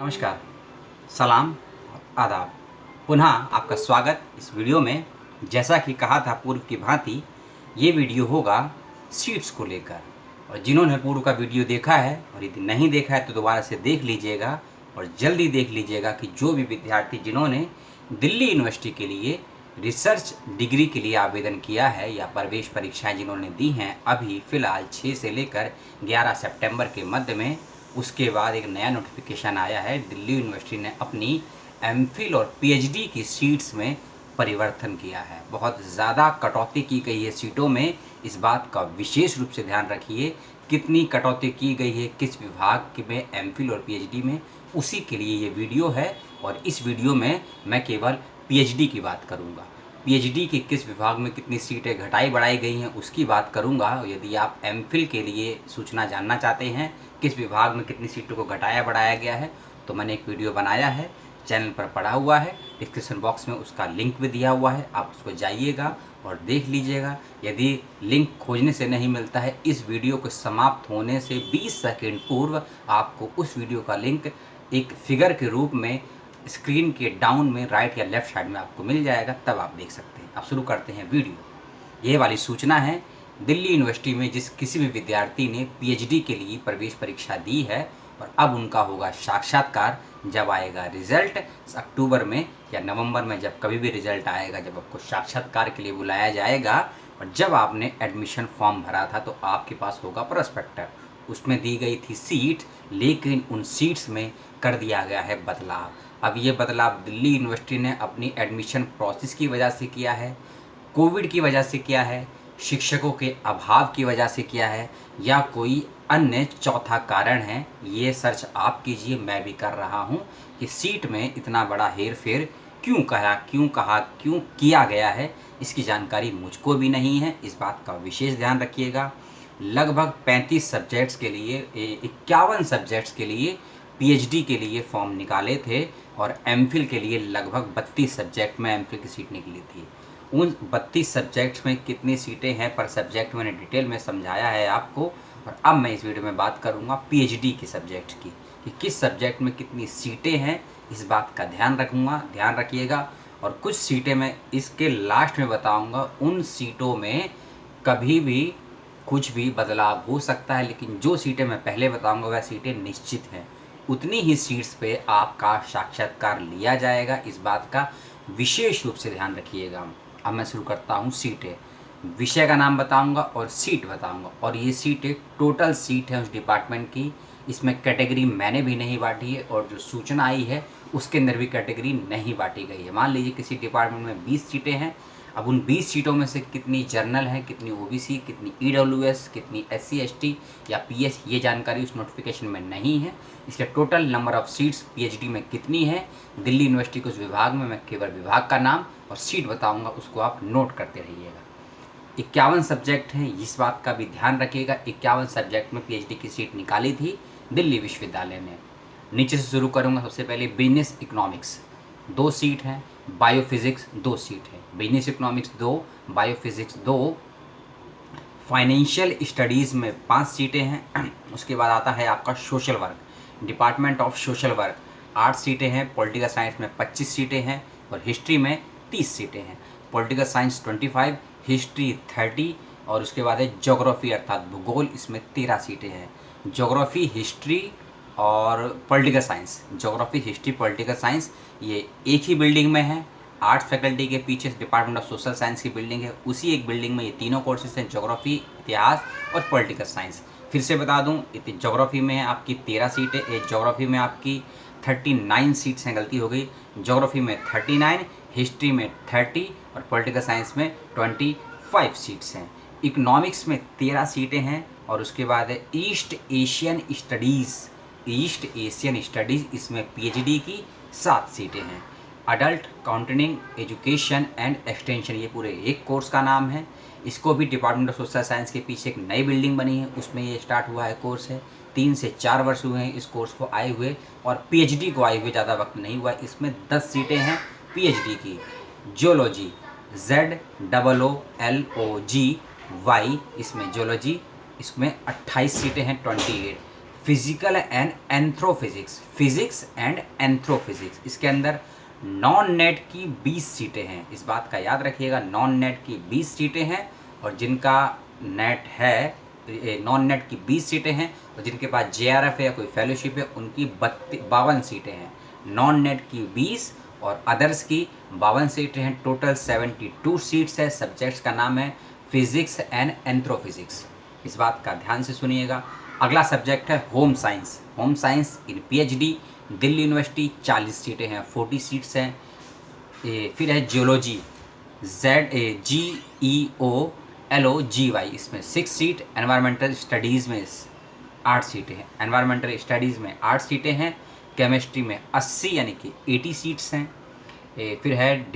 नमस्कार, सलाम, आदाब। पुनः आपका स्वागत इस वीडियो में। जैसा कि कहा था पूर्व की भांति, ये वीडियो होगा सीट्स को लेकर। और जिन्होंने पूर्व का वीडियो देखा है और यदि नहीं देखा है तो दोबारा से देख लीजिएगा और जल्दी देख लीजिएगा कि जो भी विद्यार्थी जिन्होंने दिल्ली यूनिवर्सिटी के लिए रिसर्च डिग्री के लिए आवेदन किया है या प्रवेश परीक्षाएं जिन्होंने दी हैं अभी फ़िलहाल 6 से लेकर 11 सितंबर के मध्य में, उसके बाद एक नया नोटिफिकेशन आया है। दिल्ली यूनिवर्सिटी ने अपनी एमफिल और पीएचडी की सीट्स में परिवर्तन किया है। बहुत ज़्यादा कटौती की गई है सीटों में। इस बात का विशेष रूप से ध्यान रखिए, कितनी कटौती की गई है किस विभाग में एमफिल और पीएचडी में, उसी के लिए ये वीडियो है। और इस वीडियो में मैं केवल पीएचडी की बात करूँगा। पीएचडी के किस विभाग में कितनी सीटें घटाई बढ़ाई गई हैं उसकी बात करूंगा। यदि आप एमफिल के लिए सूचना जानना चाहते हैं किस विभाग में कितनी सीटों को घटाया बढ़ाया गया है, तो मैंने एक वीडियो बनाया है, चैनल पर पड़ा हुआ है, डिस्क्रिप्शन बॉक्स में उसका लिंक भी दिया हुआ है, आप उसको जाइएगा और देख लीजिएगा। यदि लिंक खोजने से नहीं मिलता है, इस वीडियो को समाप्त होने से 20 सेकेंड पूर्व आपको उस वीडियो का लिंक एक फिगर के रूप में स्क्रीन के डाउन में राइट या लेफ्ट साइड में आपको मिल जाएगा, तब आप देख सकते हैं। अब शुरू करते हैं वीडियो। ये वाली सूचना है दिल्ली यूनिवर्सिटी में जिस किसी भी विद्यार्थी ने पीएचडी के लिए प्रवेश परीक्षा दी है और अब उनका होगा साक्षात्कार। जब आएगा रिजल्ट अक्टूबर में या नवंबर में, जब कभी भी रिजल्ट आएगा, जब आपको साक्षात्कार के लिए बुलाया जाएगा और जब आपने एडमिशन फॉर्म भरा था तो आपके पास होगा प्रोस्पेक्टर। उसमें दी गई थी सीट, लेकिन उन सीट्स में कर दिया गया है बदलाव। अब ये बदलाव दिल्ली यूनिवर्सिटी ने अपनी एडमिशन प्रोसेस की वजह से किया है, कोविड की वजह से किया है, शिक्षकों के अभाव की वजह से किया है, या कोई अन्य चौथा कारण है। ये सर्च आप कीजिए, मैं भी कर रहा हूँ कि सीट में इतना बड़ा हेर फेर क्यों क्यों किया गया है, इसकी जानकारी मुझको भी नहीं है। इस बात का विशेष ध्यान रखिएगा। लगभग 35 सब्जेक्ट्स के लिए 51 सब्जेक्ट्स के लिए पीएचडी के लिए फॉर्म निकाले थे और एमफिल के लिए लगभग 32 सब्जेक्ट में एमफिल की सीट निकली थी। उन 32 सब्जेक्ट्स में कितनी सीटें हैं पर सब्जेक्ट मैंने डिटेल में समझाया है आपको। और अब मैं इस वीडियो में बात करूंगा पीएचडी के सब्जेक्ट की कि किस सब्जेक्ट में कितनी सीटें हैं, इस बात का ध्यान रखिएगा। और कुछ सीटें मैं इसके लास्ट में बताऊंगा। उन सीटों में कभी भी कुछ भी बदलाव हो सकता है, लेकिन जो सीटें मैं पहले बताऊंगा वह सीटें निश्चित हैं। उतनी ही सीट्स पे आपका साक्षात्कार लिया जाएगा, इस बात का विशेष रूप से ध्यान रखिएगा। अब मैं शुरू करता हूँ सीटें। विषय का नाम बताऊंगा और सीट बताऊंगा। और ये सीटें टोटल सीट है उस डिपार्टमेंट की। इसमें कैटेगरी मैंने भी नहीं बांटी है और जो सूचना आई है उसके अंदर भी कैटेगरी नहीं बांटी गई है। मान लीजिए किसी डिपार्टमेंट में 20 सीटें हैं। अब उन 20 सीटों में से कितनी जर्नल है, कितनी ओबीसी, कितनी ईडब्ल्यूएस, कितनी एससी एसटी या पीएच, ये जानकारी उस नोटिफिकेशन में नहीं है। इसलिए total number of seats PhD में कितनी है दिल्ली यूनिवर्सिटी के उस विभाग में, मैं केवल विभाग का नाम और सीट बताऊंगा, उसको आप नोट करते रहिएगा। 51 सब्जेक्ट हैं, इस बात का भी ध्यान रखिएगा। 51 सब्जेक्ट में पीएचडी की सीट निकाली थी दिल्ली विश्वविद्यालय ने। नीचे से शुरू करूंगा। सबसे पहले बिजनेस इकोनॉमिक्स 2 सीट हैं, बायोफिजिक्स 2 सीट है। Business economics 2, biophysics 2। Financial studies में 5 सीटें हैं। उसके बाद आता है आपका social work, department of social work 8 सीटें हैं। पॉलिटिकल साइंस में 25 सीटें हैं और हिस्ट्री में 30 सीटें हैं। पॉलिटिकल साइंस 25, हिस्ट्री 30 और उसके बाद है ज्योग्राफी अर्थात भूगोल, इसमें 13 सीटें हैं। ज्योग्राफी, हिस्ट्री और political science, geography, history, political science ये एक ही बिल्डिंग में है। आर्ट्स फैकल्टी के पीछे डिपार्टमेंट ऑफ सोशल साइंस की बिल्डिंग है। उसी एक बिल्डिंग में ये तीनों कोर्सेज हैं, ज्योग्राफी, इतिहास और पॉलिटिकल साइंस। फिर से बता दूं, ज्योग्राफी में आपकी 13 सीटें, ज्योग्राफी में आपकी 39 सीट्स हैं, गलती हो गई, ज्योग्राफी में 39, हिस्ट्री में 30 और पॉलिटिकल साइंस में 25 सीट्स हैं। इकोनॉमिक्स में 13 सीटें हैं और उसके बाद है ईस्ट एशियन स्टडीज़, इसमें पीएचडी की 7 सीटें हैं। अडल्ट काउंटनिंग एजुकेशन एंड एक्सटेंशन, ये पूरे एक कोर्स का नाम है। इसको भी डिपार्टमेंट ऑफ सोशल साइंस के पीछे एक नई बिल्डिंग बनी है, उसमें ये स्टार्ट हुआ है कोर्स है। 3 से 4 वर्ष हुए हैं इस कोर्स को आए हुए और पीएचडी को आए हुए ज़्यादा वक्त नहीं हुआ। इसमें 10 सीटें हैं पीएचडी की। जियोलॉजी, ZOOLOGY, इसमें जियोलॉजी, इसमें 28 सीटें हैं, 28। Physical and astrophysics, physics and astrophysics. इसके अंदर नॉन नेट की 20 सीटें हैं, इस बात का याद रखिएगा, नॉन नेट की 20 सीटें हैं, और जिनका नेट है, नॉन नेट की 20 सीटें हैं, और जिनके पास JRF है या कोई फेलोशिप है उनकी 52 सीटें हैं। नॉन नेट की 20 और अदर्स की 52 सीटें हैं। टोटल 72 सीट्स है। सब्जेक्ट्स का नाम है फिजिक्स एंड एंथ्रोफिजिक्स, इस बात का ध्यान से सुनिएगा। अगला सब्जेक्ट है होम साइंस। होम साइंस इन PhD, दिल्ली यूनिवर्सिटी, 40 सीटें हैं, 40 सीट्स हैं। फिर है जियोलॉजी, GEOLOGY, इसमें 6 सीट। एनवायरमेंटल स्टडीज़ में 8 सीटें हैं, एनवायरमेंटल स्टडीज़ में 8 सीटें हैं। केमिस्ट्री में 80 यानी कि 80 सीट्स हैं। फिर है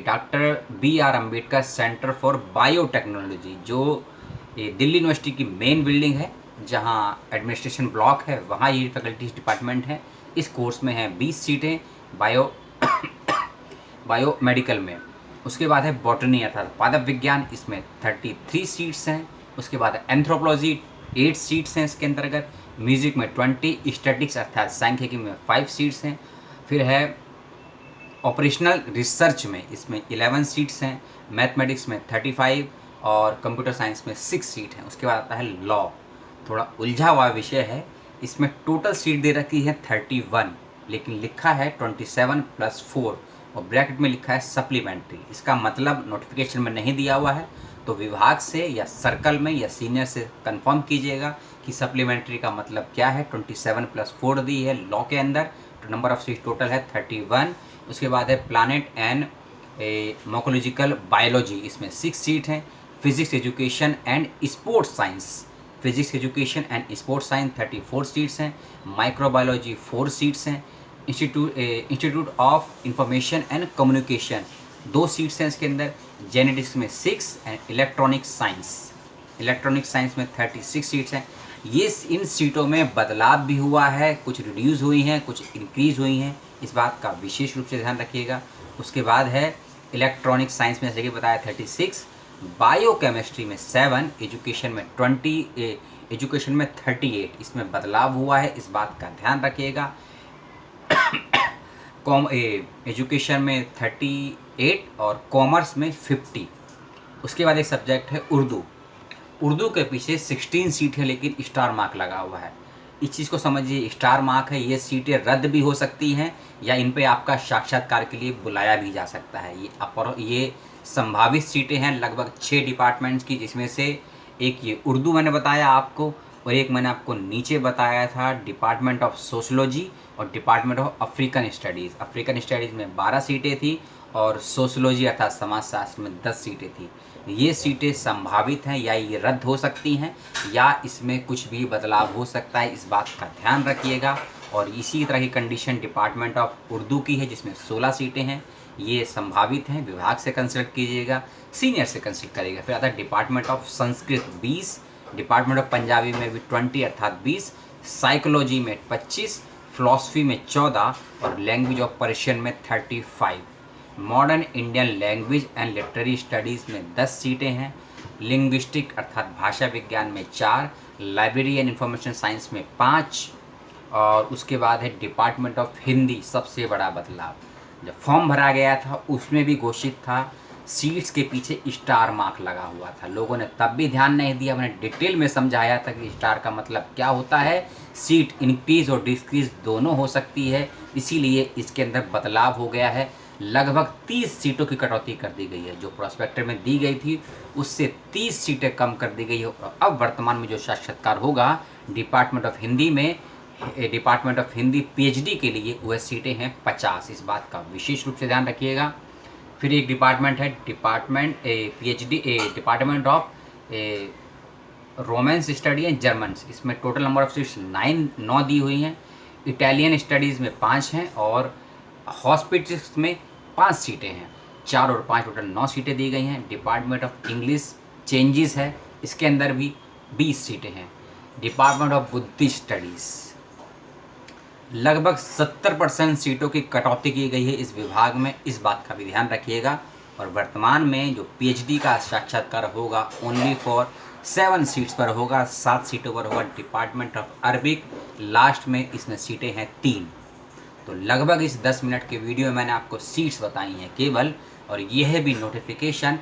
doctor BR Ambedkar centre for biotechnology, जो दिल्ली यूनिवर्सिटी की मेन बिल्डिंग है, जहाँ एडमिनिस्ट्रेशन ब्लॉक है, वहाँ ये फैकल्टीज डिपार्टमेंट है। इस कोर्स में हैं 20 सीटें बायोमेडिकल में। उसके बाद है बॉटनी अर्थात पादप विज्ञान, इसमें 33 सीट्स हैं। उसके बाद एंथ्रोपोलॉजी 8 सीट्स हैं इसके अंतर्गत। म्यूजिक में 20, स्टैटिक्स अर्थात सांख्यिकी में 5 सीट्स हैं। फिर है ऑपरेशनल रिसर्च में, इसमें 11 सीट्स हैं। मैथमेटिक्स में 35 और कंप्यूटर साइंस में 6 सीट हैं। उसके बाद आता है लॉ, थोड़ा उलझा हुआ विषय है। इसमें टोटल सीट दे रखी है 31, लेकिन लिखा है 27 + 4 और ब्रैकेट में लिखा है सप्लीमेंट्री। इसका मतलब नोटिफिकेशन में नहीं दिया हुआ है, तो विभाग से या सर्कल में या सीनियर से कंफर्म कीजिएगा कि सप्लीमेंट्री का मतलब क्या है। 27 + 4 दी है लॉ के अंदर, तो नंबर ऑफ सीट टोटल है 31। उसके बाद है प्लानिट एंड मोकोलॉजिकल बायोलॉजी, इसमें 6 सीट हैं। Physics education and sports science, physics education and sports science 34 seats हैं। माइक्रोबायोलॉजी 4 सीट्स हैं। Institute of information and communication 2 seats हैं इसके अंदर। जेनेटिक्स में 6 एंड इलेक्ट्रॉनिक साइंस में 36 सीट्स हैं। ये इन सीटों में बदलाव भी हुआ है, कुछ रिड्यूस हुई हैं, कुछ इंक्रीज हुई हैं, इस बात का विशेष रूप से ध्यान रखिएगा। उसके बाद है इलेक्ट्रॉनिक साइंस में जैसे कि बताया 36, बायोकेमिस्ट्री में 7, एजुकेशन में 20, एजुकेशन में 38, इसमें बदलाव हुआ है, इस बात का ध्यान रखिएगा। एजुकेशन में 38 और कॉमर्स में 50। उसके बाद एक सब्जेक्ट है उर्दू के पीछे 16 सीट है, लेकिन स्टार मार्क लगा हुआ है। इस चीज़ को समझिए, स्टार मार्क है, ये सीटें रद्द भी हो सकती हैं या इन पे आपका साक्षात्कार के लिए बुलाया भी जा सकता है। ये संभावित सीटें हैं लगभग 6 डिपार्टमेंट्स की, जिसमें से एक ये उर्दू मैंने बताया आपको, और एक मैंने आपको नीचे बताया था डिपार्टमेंट ऑफ सोशोलॉजी और department of African studies. African studies में 12 सीटें थी और सोशोलॉजी अर्थात समाजशास्त्र में 10 सीटें थी। ये सीटें संभावित हैं, या ये रद्द हो सकती हैं या इसमें कुछ भी बदलाव हो सकता है, इस बात का ध्यान रखिएगा। और इसी तरह की कंडीशन डिपार्टमेंट ऑफ उर्दू की है, जिसमें 16 सीटें हैं, ये संभावित हैं, विभाग से कंसल्ट कीजिएगा, सीनियर से कंसल्ट करिएगा। फिर आता है department of Sanskrit 20, department of Punjabi में भी 20 अर्थात 20, साइकोलॉजी में 25, फिलॉसफी में 14 और लैंग्वेज ऑफ पर्शियन में 35। Modern Indian language and literary studies में 10 सीटें हैं। लिंग्विस्टिक अर्थात भाषा विज्ञान में 4, लाइब्रेरी एंड इंफॉर्मेशन साइंस में 5, और उसके बाद है डिपार्टमेंट ऑफ हिंदी। सबसे बड़ा बदलाव, जब फॉर्म भरा गया था उसमें भी घोषित था, सीट्स के पीछे स्टार मार्क लगा हुआ था। लोगों ने तब भी ध्यान नहीं दिया, मैंने डिटेल में समझाया था कि स्टार का मतलब क्या होता है। सीट इंक्रीज और डिक्रीज दोनों हो सकती है, इसीलिए इसके अंदर बदलाव हो गया है। लगभग 30 सीटों की कटौती कर दी गई है, जो प्रोस्पेक्टर में दी गई थी उससे 30 सीटें कम कर दी गई है। अब वर्तमान में जो साक्षात्कार होगा डिपार्टमेंट ऑफ हिंदी में, डिपार्टमेंट ऑफ हिंदी PhD के लिए वह सीटें हैं 50, इस बात का विशेष रूप से ध्यान रखिएगा। फिर एक डिपार्टमेंट है department of romance study and Germans, इसमें टोटल नंबर ऑफ सीट्स 9 दी हुई हैं। इटालियन स्टडीज़ में 5 हैं और हॉस्पिटल्स में 5 सीटें हैं। 4 और 5 टोटल 9 सीटें दी गई हैं। डिपार्टमेंट ऑफ इंग्लिश चेंजेस है, इसके अंदर भी 20 सीटें हैं। डिपार्टमेंट ऑफ बुद्धिस्ट स्टडीज़ लगभग 70% सीटों की कटौती की गई है इस विभाग में, इस बात का भी ध्यान रखिएगा। और वर्तमान में जो PhD का साक्षात्कार होगा ओनली फॉर 7 सीट्स पर होगा, 7 सीटों पर होगा डिपार्टमेंट ऑफ अरबिक। लास्ट में इसमें सीटें हैं 3। तो लगभग इस 10 मिनट के वीडियो में मैंने आपको सीट्स बताई हैं केवल, और यह भी नोटिफिकेशन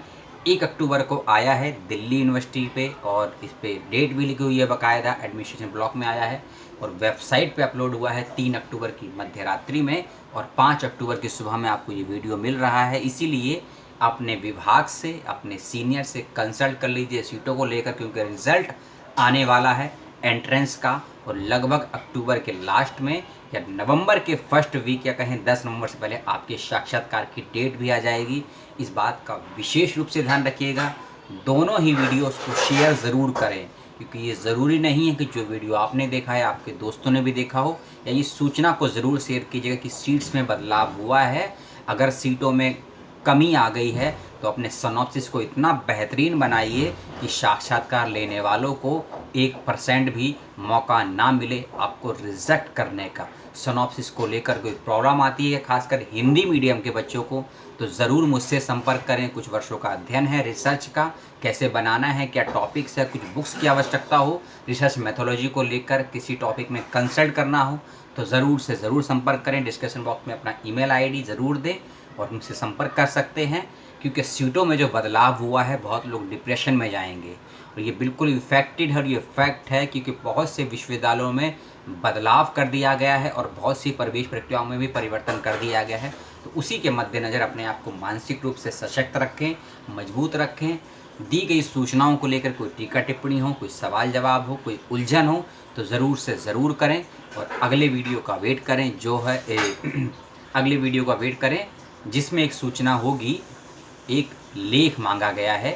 1 अक्टूबर को आया है दिल्ली यूनिवर्सिटी पे, और इस पे डेट भी लिखी हुई है बाकायदा, एडमिनिस्ट्रेशन ब्लॉक में आया है और वेबसाइट पे अपलोड हुआ है 3 अक्टूबर की मध्य रात्रि में, और 5 अक्टूबर की सुबह में आपको ये वीडियो मिल रहा है। इसीलिए अपने विभाग से, अपने सीनियर से कंसल्ट कर लीजिए सीटों को लेकर, क्योंकि रिज़ल्ट आने वाला है एंट्रेंस का, और लगभग अक्टूबर के लास्ट में या नवंबर के फर्स्ट वीक या कहें 10 नवंबर से पहले आपके साक्षात्कार की डेट भी आ जाएगी। इस बात का विशेष रूप से ध्यान रखिएगा। दोनों ही वीडियोस को शेयर ज़रूर करें, क्योंकि ये ज़रूरी नहीं है कि जो वीडियो आपने देखा है आपके दोस्तों ने भी देखा हो, या इस सूचना को ज़रूर शेयर कीजिएगा कि सीट्स में बदलाव हुआ है। अगर सीटों में कमी आ गई है तो अपने सिनॉप्सिस को इतना बेहतरीन बनाइए कि साक्षात्कार लेने वालों को 1% भी मौका ना मिले आपको रिजेक्ट करने का। सिनॉप्सिस को लेकर कोई प्रॉब्लम आती है खासकर हिंदी मीडियम के बच्चों को, तो ज़रूर मुझसे संपर्क करें। कुछ वर्षों का अध्ययन है रिसर्च का, कैसे बनाना है, क्या टॉपिक्स है, कुछ बुक्स की आवश्यकता हो, रिसर्च मेथोलॉजी को लेकर किसी टॉपिक में कंसल्ट करना हो तो ज़रूर से ज़रूर संपर्क करें। डिस्क्रिप्शन बॉक्स में अपना ईमेल आईडी ज़रूर दें और मुझसे संपर्क कर सकते हैं, क्योंकि सीटों में जो बदलाव हुआ है बहुत लोग डिप्रेशन में जाएंगे, और ये बिल्कुल इफेक्टेड है और ये फैक्ट है, क्योंकि बहुत से विश्वविद्यालयों में बदलाव कर दिया गया है और बहुत सी प्रवेश प्रक्रियाओं में भी परिवर्तन कर दिया गया है। तो उसी के मद्देनज़र अपने आप को मानसिक रूप से सशक्त रखें, मजबूत रखें। दी गई सूचनाओं को लेकर कोई टीका टिप्पणी हो, कोई सवाल जवाब हो, कोई उलझन हो तो ज़रूर से ज़रूर करें, और अगले वीडियो का वेट करें जो है अगले वीडियो का वेट करें जिसमें एक सूचना होगी। एक लेख मांगा गया है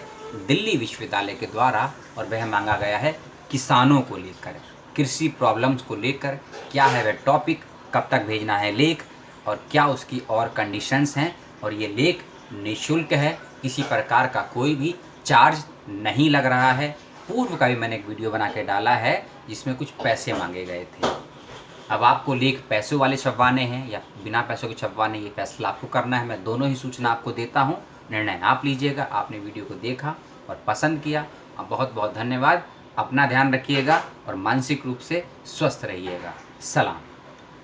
दिल्ली विश्वविद्यालय के द्वारा, और वह मांगा गया है किसानों को लेकर, कृषि प्रॉब्लम्स को लेकर। क्या है वह टॉपिक, कब तक भेजना है लेख, और क्या उसकी और कंडीशंस हैं, और ये लेख निःशुल्क है, किसी प्रकार का कोई भी चार्ज नहीं लग रहा है। पूर्व का भी मैंने एक वीडियो बना के डाला है जिसमें कुछ पैसे मांगे गए थे। अब आपको लेख पैसों वाले छपवाने हैं या बिना पैसों के छपवाने, ये फैसला आपको करना है। मैं दोनों ही सूचना आपको देता हूँ, निर्णय आप लीजिएगा। आपने वीडियो को देखा और पसंद किया, बहुत बहुत धन्यवाद। अपना ध्यान रखिएगा और मानसिक रूप से स्वस्थ रहिएगा। सलाम।